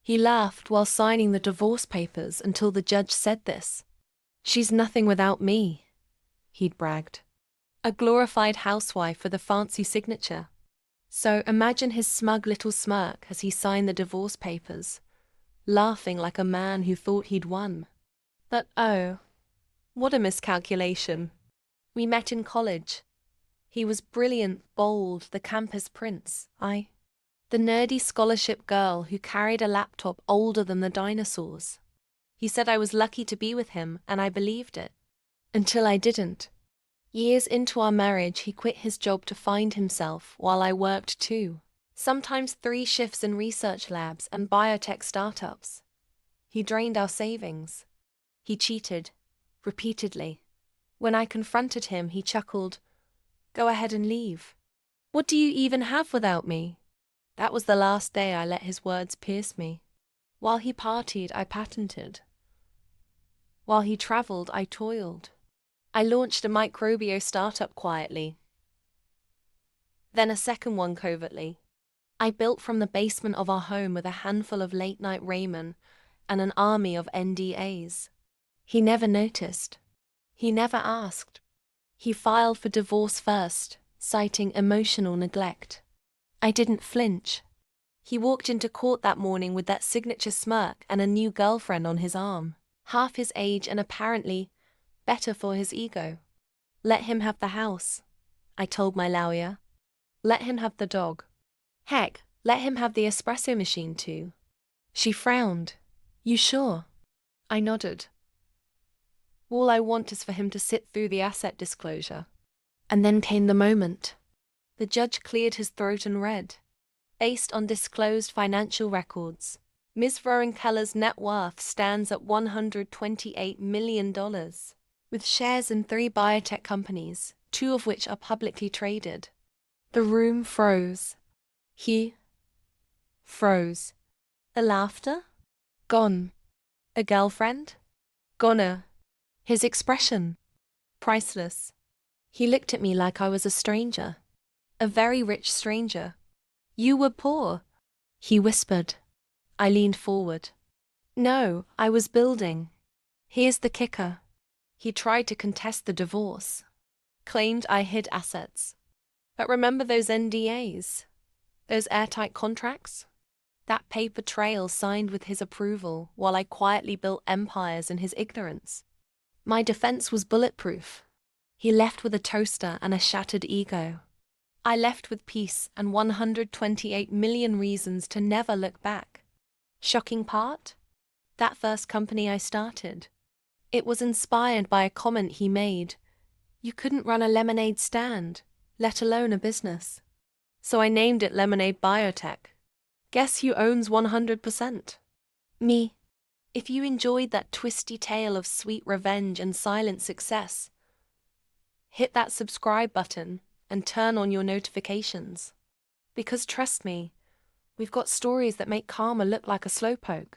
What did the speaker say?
He laughed while signing the divorce papers until the judge said this. "She's nothing without me," he'd bragged. A glorified housewife with a fancy signature. So imagine his smug little smirk as he signed the divorce papers, laughing like a man who thought he'd won. But oh, what a miscalculation. We met in college. He was brilliant, bold, the campus prince. The nerdy scholarship girl who carried a laptop older than the dinosaurs. He said I was lucky to be with him, and I believed it. Until I didn't. Years into our marriage, he quit his job to find himself while I worked too. Sometimes 3 shifts in research labs and biotech startups. He drained our savings. He cheated, repeatedly. When I confronted him, he chuckled, "Go ahead and leave. What do you even have without me?" That was the last day I let his words pierce me. While he partied, I patented. While he traveled, I toiled. I launched a microbio startup quietly. Then a second one covertly. I built from the basement of our home with a handful of late-night ramen and an army of NDAs. He never noticed. He never asked. He filed for divorce first, citing emotional neglect. I didn't flinch. He walked into court that morning with that signature smirk and a new girlfriend on his arm, half his age and apparently better for his ego. Let him have the house, I told my lawyer. Let him have the dog. Heck, let him have the espresso machine too. She frowned. You sure? I nodded. All I want is for him to sit through the asset disclosure. And then came the moment. The judge cleared his throat and read. Based on disclosed financial records, Ms. Rowan-Keller's net worth stands at $128 million, with shares in 3 biotech companies, 2 of which are publicly traded. The room froze. He froze. The laughter? Gone. A girlfriend? Goner. His expression? Priceless. He looked at me like I was a stranger. A very rich stranger. You were poor, he whispered. I leaned forward. No, I was building. Here's the kicker. He tried to contest the divorce. Claimed I hid assets. But remember those NDAs? Those airtight contracts? That paper trail signed with his approval while I quietly built empires in his ignorance. My defense was bulletproof. He left with a toaster and a shattered ego. I left with peace and 128 million reasons to never look back. Shocking part? That first company I started. It was inspired by a comment he made. You couldn't run a lemonade stand, let alone a business. So I named it Lemonade Biotech. Guess who owns 100%? Me. If you enjoyed that twisty tale of sweet revenge and silent success, hit that subscribe button and turn on your notifications. Because trust me, we've got stories that make karma look like a slowpoke.